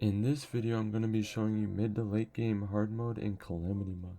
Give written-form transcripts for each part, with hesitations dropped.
In this video, I'm going to be showing you mid to late game hard mode and Calamity mode,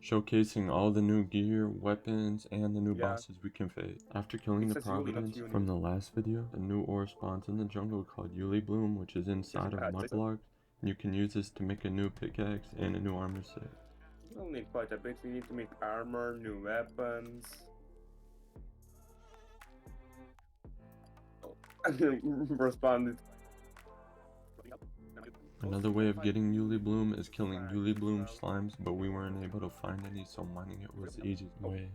showcasing all the new gear, weapons, and the new bosses we can face. After killing the Providence from the last video, a new ore spawns in the jungle called Uli Bloom, which is inside of mud blocks, and you can use this to make a new pickaxe and a new armor set. We'll need quite a bit. We need to make armor, new weapons. Oh, responded. Another way of getting Uli Bloom is killing Uli Bloom slimes, but we weren't able to find any, so mining it was the easiest way.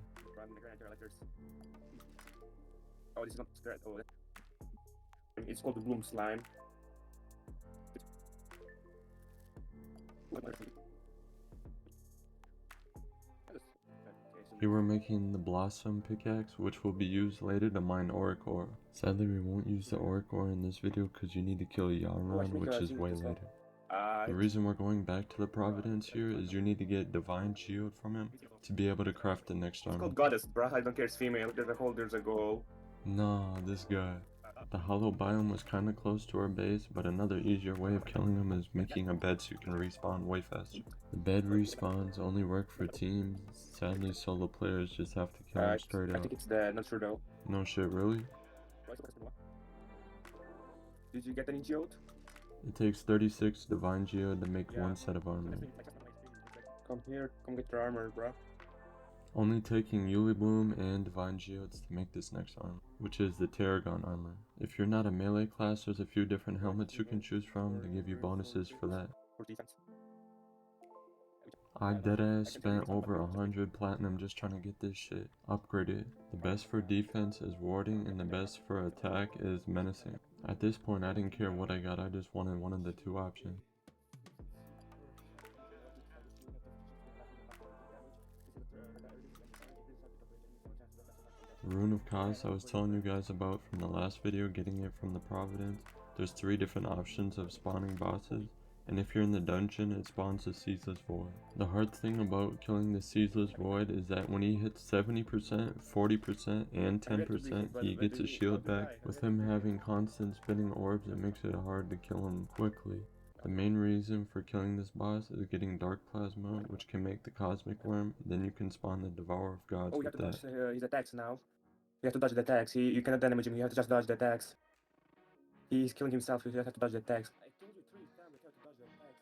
Oh, this is not scared. Oh, it's called the Bloom slime. We were making the Blossom pickaxe, which will be used later to mine auric ore. Sadly, we won't use the auric ore in this video because you need to kill Yaron, which is way later. The reason we're going back to the Providence here is you need to get Divine Geode from him to be able to craft the next armor. It's called Goddess, bruh. I don't care, it's female. There's a goal. Nah, this guy. The hollow biome was kinda close to our base, but another easier way of killing him is making a bed so you can respawn way faster. The bed respawns only work for teams. Sadly, solo players just have to kill him straight out. I think it's dead, not sure though. No shit, really? Did you get any geode? It takes 36 Divine Geode to make one set of armor. Come here, come get your armor, bro. Only taking Uli Bloom and Divine Geodes to make this next armor, which is the Teragon armor. If you're not a melee class, there's a few different helmets you can choose from to give you bonuses for that. I deadass spent over 100 platinum just trying to get this shit upgraded. The best for defense is warding and the best for attack is menacing. At this point I didn't care what I got, I just wanted one of the two options. Rune of Cost I was telling you guys about from the last video, getting it from the Providence. There's 3 different options of spawning bosses, and if you're in the dungeon it spawns the Ceaseless Void. The hard thing about killing the Ceaseless Void is that when he hits 70%, 40%, and 10% he gets his shield back. With him having constant spinning orbs it makes it hard to kill him quickly. The main reason for killing this boss is getting Dark Plasma, which can make the Cosmic Worm, then you can spawn the Devourer of Gods with that. Oh, you have to dodge his attacks now. You have to dodge the attacks. You cannot damage him, you have to just dodge the attacks. He's killing himself, you have to dodge the attacks. I told you 3 times you have to dodge the attacks.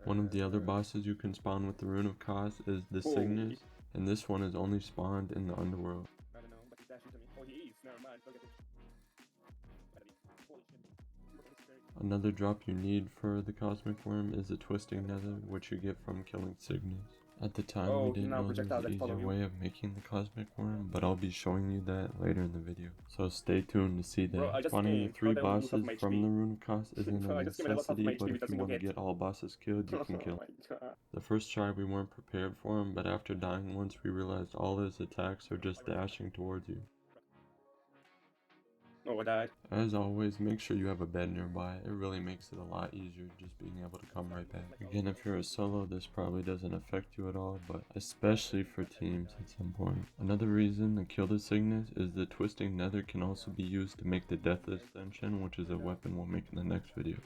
One of the other bosses you can spawn with the Rune of Cost is the Cygnus, and this one is only spawned in the underworld. I don't know, but he's dashing to me. Oh, he is, never mind, forget it. Another drop you need for the Cosmic Worm is the Twisting Nether, which you get from killing Cygnus. At the time we didn't know there was an easier way of making the Cosmic Worm, but I'll be showing you that later in the video. So stay tuned to see that. Spawning the 3 bosses from the Rune of Cost isn't a necessity, but if you want to get all bosses killed, you can kill them. The first try we weren't prepared for him, but after dying once we realized all his attacks are just dashing towards you. Oh, I died. As always, make sure you have a bed nearby. It really makes it a lot easier just being able to come right back. Again, if you're a solo, this probably doesn't affect you at all, but especially for teams, it's important. Another reason to kill the Cygnus is the Twisting Nether can also be used to make the Death Ascension, which is a weapon we'll make in the next video.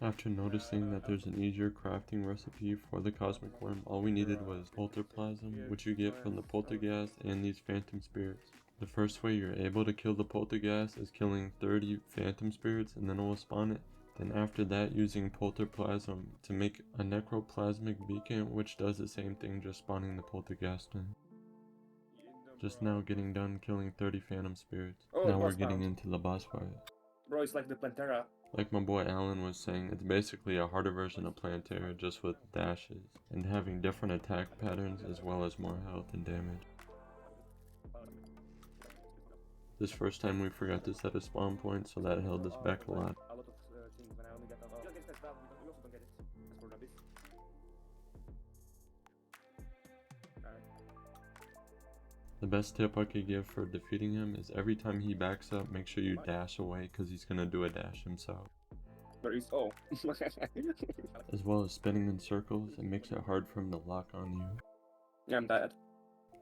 After noticing that there's an easier crafting recipe for the Cosmic Worm, all we needed was Polterplasm, which you get from the Polterghast and these Phantom Spirits. The first way you're able to kill the Polterghast is killing 30 Phantom Spirits and then it will spawn it. Then after that, using Polterplasm to make a Necroplasmic Beacon, which does the same thing, just spawning the Polterghast in. Just now getting done killing 30 Phantom Spirits. Now we're getting into the boss fight. Bro, it's like the Plantera. Like my boy Alan was saying, it's basically a harder version of Plantera just with dashes and having different attack patterns as well as more health and damage. This first time we forgot to set a spawn point, so that held us back a lot. The best tip I could give for defeating him is every time he backs up, make sure you dash away because he's gonna do a dash himself. Where is oh? As well as spinning in circles, it makes it hard for him to lock on you. Yeah, I'm dead.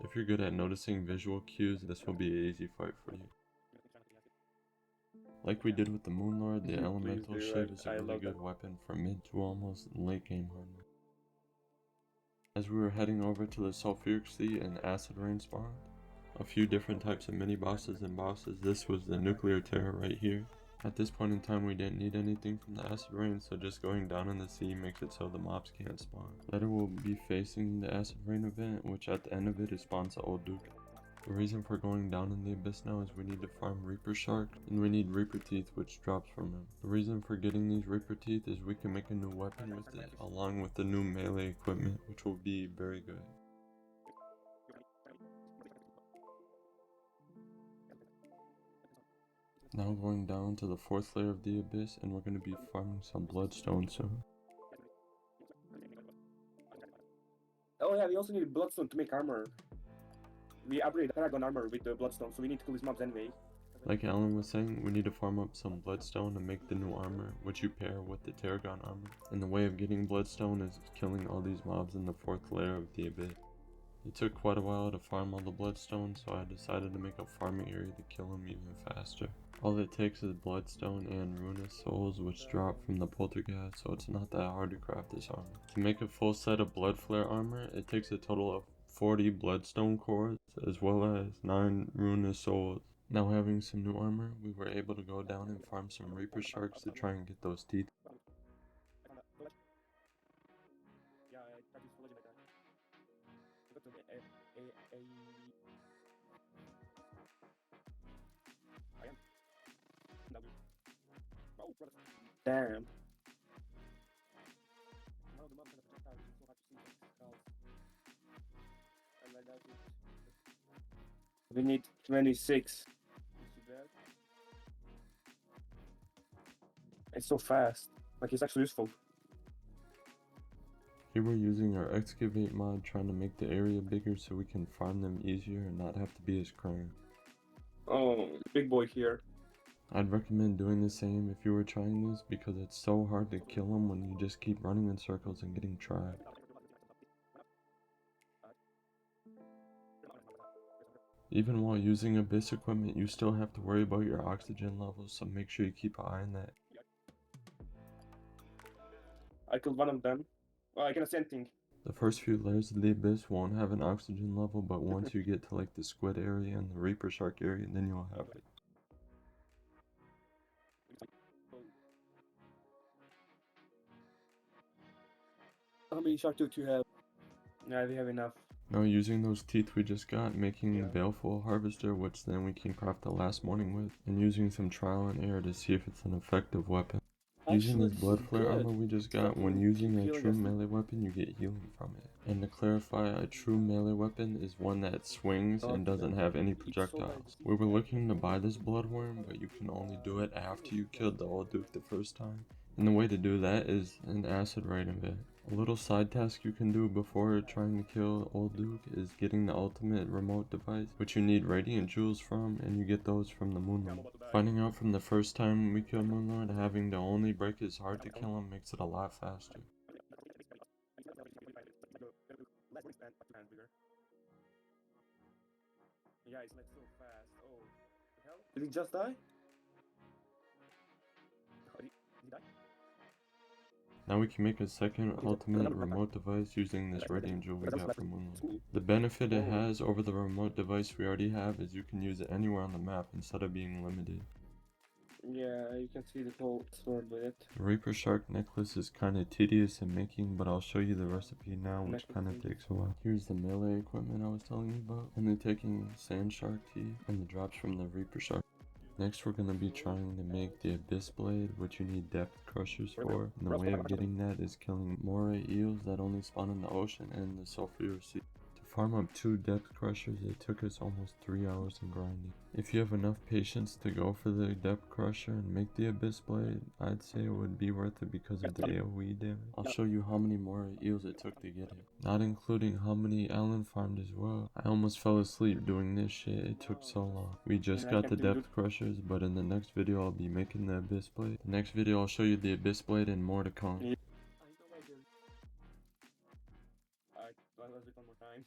If you're good at noticing visual cues, this will be an easy fight for you. Like we did with the Moonlord, the Please Elemental do Shiv it. is a I really love good that. weapon for mid to almost late game hardness. As we were heading over to the Sulfuric Sea and Acid Rain spawned, a few different types of mini bosses and bosses. This was the Nuclear Terror right here. At this point in time we didn't need anything from the Acid Rain, so just going down in the sea makes it so the mobs can't spawn. Later we'll be facing the Acid Rain event, which at the end of it spawns the Old Duke. The reason for going down in the abyss now is we need to farm Reaper Shark, and we need Reaper Teeth, which drops from him. The reason for getting these Reaper Teeth is we can make a new weapon with it, along with the new melee equipment, which will be very good. Now going down to the 4th layer of the abyss, and we're going to be farming some Bloodstone soon. Oh yeah, we also need Bloodstone to make armor. We upgrade the Teragon armor with the Bloodstone, so we need to kill these mobs anyway. Like Alan was saying, we need to farm up some Bloodstone to make the new armor, which you pair with the Teragon armor. And the way of getting Bloodstone is killing all these mobs in the 4th layer of the abyss. It took quite a while to farm all the Bloodstone, so I decided to make a farming area to kill them even faster. All it takes is Bloodstone and Rune of Souls, which drop from the Polterghast, so it's not that hard to craft this armor. To make a full set of Blood Flare armor, it takes a total of 40 Bloodstone cores, as well as 9 Rune of Souls. Now having some new armor, we were able to go down and farm some Reaper Sharks to try and get those teeth. Yeah, I got this village like that. I got to I am. Oh, brother. Damn. Now the mob can project out, it's so hard to see the skulls. And like that. We need 26. It's so fast. Like, it's actually useful. Here we're using our excavate mod, trying to make the area bigger so we can farm them easier and not have to be as cramped. Oh, big boy here. I'd recommend doing the same if you were trying this, because it's so hard to kill them when you just keep running in circles and getting trapped. Even while using abyss equipment, you still have to worry about your oxygen levels, so make sure you keep an eye on that. I killed one of them. Oh, I cannot see anything. The first few layers of the abyss won't have an oxygen level, but once you get to like the squid area and the Reaper Shark area, then you'll have it. How many shark do you have? Yeah, we have enough. Now using those teeth we just got, making a baleful harvester, which then we can craft the last morning with, and using some trial and error to see if it's an effective weapon. Using this blood flare armor we just got, when using a true melee weapon you get healing from it. And to clarify, a true melee weapon is one that swings and doesn't have any projectiles. We were looking to buy this bloodworm, but you can only do it after you killed the old duke the first time. And the way to do that is an acid rain event. A little side task you can do before trying to kill Old Duke is getting the ultimate remote device, which you need radiant jewels from, and you get those from the Moonlord. Finding out from the first time we kill Moonlord, having to only break his heart to kill him makes it a lot faster. Yeah, it's like so fast. Oh, the hell? Did he just die? Did he die? Now we can make a second ultimate remote device using this radiant jewel we got from Moonlord. The benefit it has over the remote device we already have is you can use it anywhere on the map instead of being limited. Yeah, you can see the whole sword with it. The Reaper Shark necklace is kinda tedious in making, but I'll show you the recipe now, which kinda takes a while. Here's the melee equipment I was telling you about, and then taking Sand Shark tea and the drops from the Reaper Shark. Next we're going to be trying to make the Abyss Blade, which you need depth crushers for, and the way of getting that is killing moray eels that only spawn in the ocean and the sulfuric sea. To farm up 2 depth crushers, it took us almost 3 hours in grinding. If you have enough patience to go for the depth crusher and make the abyss blade, I'd say it would be worth it because of the AoE damage. I'll show you how many more eels it took to get it, not including how many Alan farmed as well. I almost fell asleep doing this shit, it took so long. We just got the depth crushers, but in the next video I'll be making the abyss blade. The next video I'll show you the abyss blade and more to come. Alright, one more time.